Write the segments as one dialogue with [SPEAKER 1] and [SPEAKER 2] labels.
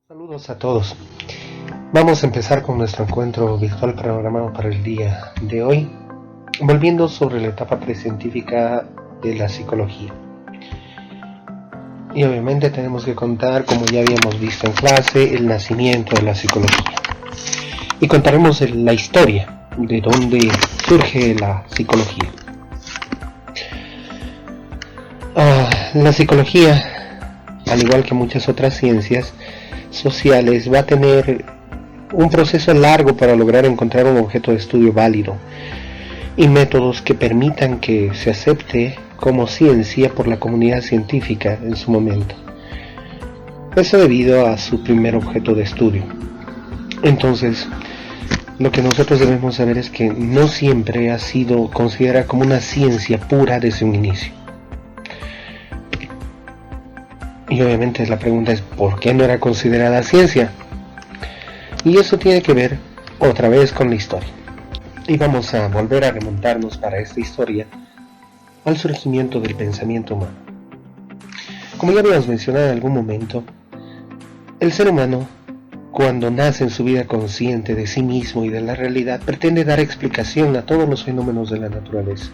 [SPEAKER 1] Saludos a todos. Vamos a empezar con nuestro encuentro virtual programado para el día de hoy, volviendo sobre la etapa precientífica de la psicología. Y obviamente tenemos que contar, como ya habíamos visto en clase, el nacimiento de la psicología. Y contaremos la historia de dónde surge la psicología. La psicología, al igual que muchas otras ciencias sociales, va a tener un proceso largo para lograr encontrar un objeto de estudio válido y métodos que permitan que se acepte como ciencia por la comunidad científica en su momento. Eso debido a su primer objeto de estudio. Entonces, lo que nosotros debemos saber es que no siempre ha sido considerada como una ciencia pura desde un inicio. Y obviamente la pregunta es, ¿por qué no era considerada ciencia? Y eso tiene que ver otra vez con la historia. Y vamos a volver a remontarnos para esta historia al surgimiento del pensamiento humano. Como ya habíamos mencionado en algún momento, el ser humano, cuando nace en su vida consciente de sí mismo y de la realidad, pretende dar explicación a todos los fenómenos de la naturaleza.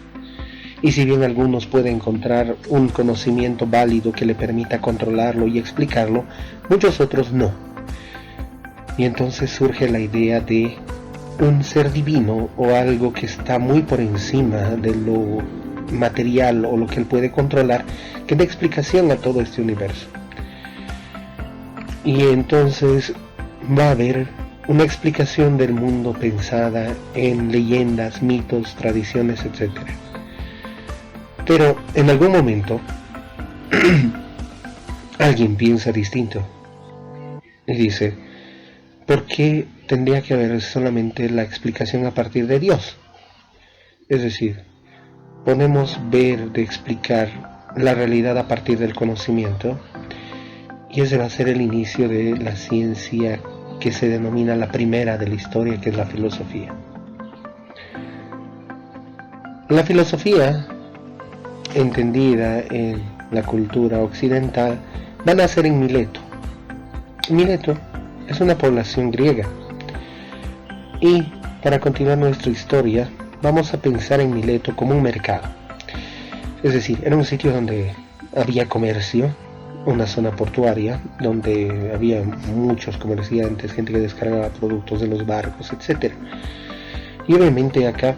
[SPEAKER 1] Y si bien algunos pueden encontrar un conocimiento válido que le permita controlarlo y explicarlo, muchos otros no. Y entonces surge la idea de un ser divino o algo que está muy por encima de lo material o lo que él puede controlar, que dé explicación a todo este universo. Y entonces va a haber una explicación del mundo pensada en leyendas, mitos, tradiciones, etc. Pero en algún momento alguien piensa distinto y dice, ¿por qué tendría que haber solamente la explicación a partir de Dios? Es decir, podemos ver de explicar la realidad a partir del conocimiento, y ese va a ser el inicio de la ciencia que se denomina la primera de la historia, que es la filosofía. La filosofía, entendida en la cultura occidental, va a nacer en Mileto. Mileto es una población griega. Y para continuar nuestra historia, vamos a pensar en Mileto como un mercado. Es decir, era un sitio donde había comercio, una zona portuaria, donde había muchos comerciantes, gente que descargaba productos de los barcos, etc. Y obviamente acá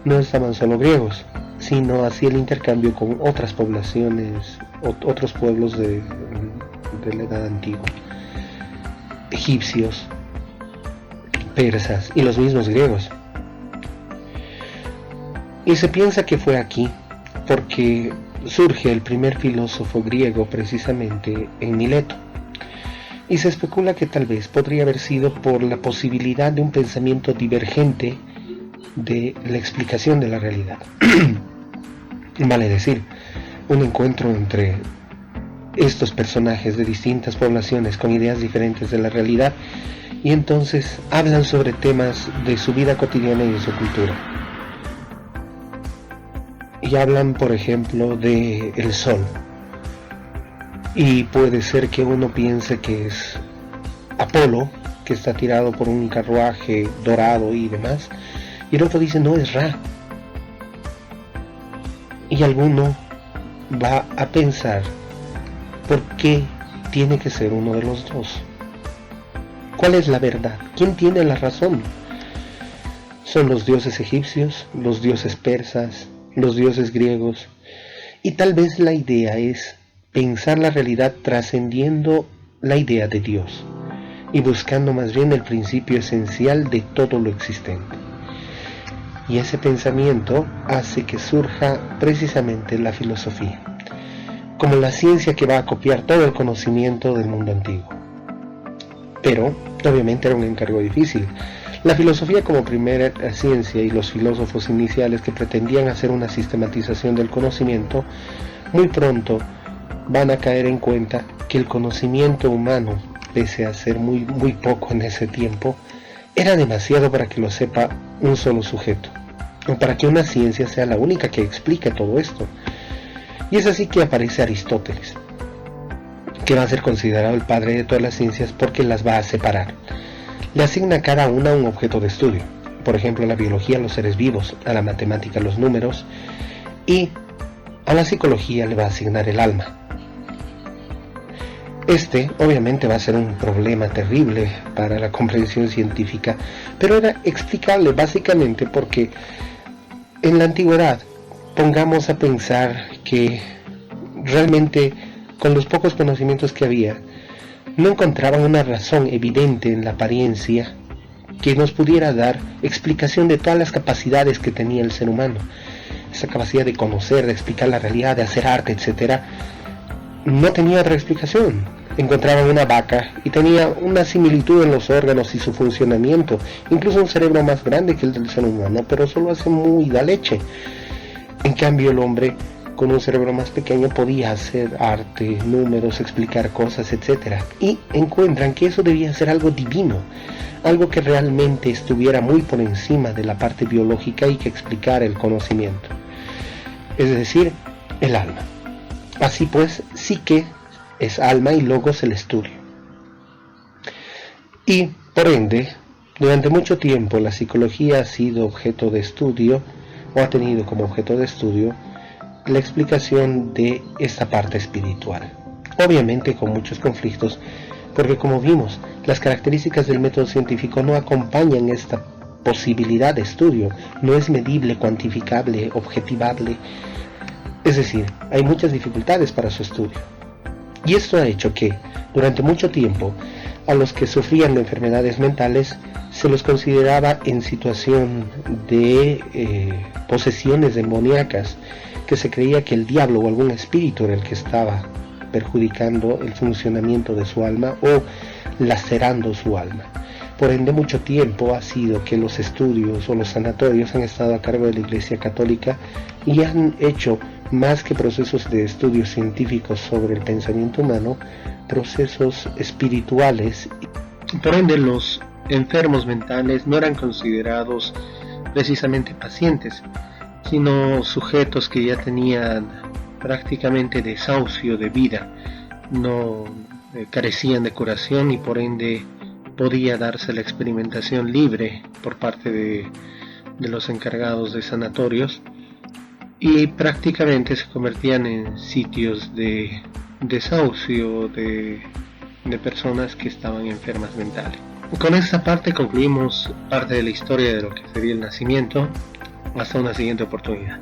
[SPEAKER 1] no estaban solo griegos, sino hacía el intercambio con otras poblaciones, otros pueblos de la edad antigua, egipcios, persas y los mismos griegos. Y se piensa que fue aquí porque surge el primer filósofo griego precisamente en Mileto, y se especula que tal vez podría haber sido por la posibilidad de un pensamiento divergente de la explicación de la realidad. Vale decir, un encuentro entre estos personajes de distintas poblaciones con ideas diferentes de la realidad, y entonces hablan sobre temas de su vida cotidiana y de su cultura. Y hablan, por ejemplo, de el sol. Y puede ser que uno piense que es Apolo, que está tirado por un carruaje dorado y demás, y el otro dice, no, es Ra. Y alguno va a pensar, ¿por qué tiene que ser uno de los dos? ¿Cuál es la verdad? ¿Quién tiene la razón? ¿Son los dioses egipcios, los dioses persas, los dioses griegos? Y tal vez la idea es pensar la realidad trascendiendo la idea de Dios y buscando más bien el principio esencial de todo lo existente. Y ese pensamiento hace que surja precisamente la filosofía, como la ciencia que va a copiar todo el conocimiento del mundo antiguo. Pero, obviamente, era un encargo difícil. La filosofía como primera ciencia y los filósofos iniciales que pretendían hacer una sistematización del conocimiento, muy pronto van a caer en cuenta que el conocimiento humano, pese a ser muy poco en ese tiempo, era demasiado para que lo sepa un solo sujeto, o para que una ciencia sea la única que explique todo esto. Y es así que aparece Aristóteles, que va a ser considerado el padre de todas las ciencias porque las va a separar. Le asigna a cada una un objeto de estudio. Por ejemplo, a la biología los seres vivos, a la matemática los números, y a la psicología le va a asignar el alma. Este obviamente va a ser un problema terrible para la comprensión científica, pero era explicable básicamente porque en la antigüedad, pongamos a pensar que realmente con los pocos conocimientos que había, no encontraban una razón evidente en la apariencia que nos pudiera dar explicación de todas las capacidades que tenía el ser humano. Esa capacidad de conocer, de explicar la realidad, de hacer arte, etc. No tenía otra explicación. Encontraban una vaca y tenía una similitud en los órganos y su funcionamiento, incluso un cerebro más grande que el del ser humano, pero solo hace muy da leche. En cambio, el hombre con un cerebro más pequeño podía hacer arte, números, explicar cosas, etc. Y encuentran que eso debía ser algo divino, algo que realmente estuviera muy por encima de la parte biológica y que explicara el conocimiento, es decir, el alma. Así pues, psique es alma y logos el estudio. Y, por ende, durante mucho tiempo la psicología ha sido objeto de estudio, o ha tenido como objeto de estudio, la explicación de esta parte espiritual. Obviamente con muchos conflictos, porque como vimos, las características del método científico no acompañan esta posibilidad de estudio, no es medible, cuantificable, objetivable. Es decir, hay muchas dificultades para su estudio. Y esto ha hecho que, durante mucho tiempo, a los que sufrían de enfermedades mentales se los consideraba en situación de posesiones demoníacas, que se creía que el diablo o algún espíritu era el que estaba perjudicando el funcionamiento de su alma o lacerando su alma. Por ende, mucho tiempo ha sido que los estudios o los sanatorios han estado a cargo de la Iglesia Católica y han hecho, más que procesos de estudios científicos sobre el pensamiento humano, procesos espirituales. Por ende, los enfermos mentales no eran considerados precisamente pacientes, sino sujetos que ya tenían prácticamente desahucio de vida, no carecían de curación y por ende podía darse la experimentación libre por parte de los encargados de sanatorios y prácticamente se convertían en sitios de desahucio de personas que estaban enfermas mentales. Con esta parte concluimos parte de la historia de lo que sería el nacimiento. Hasta una siguiente oportunidad.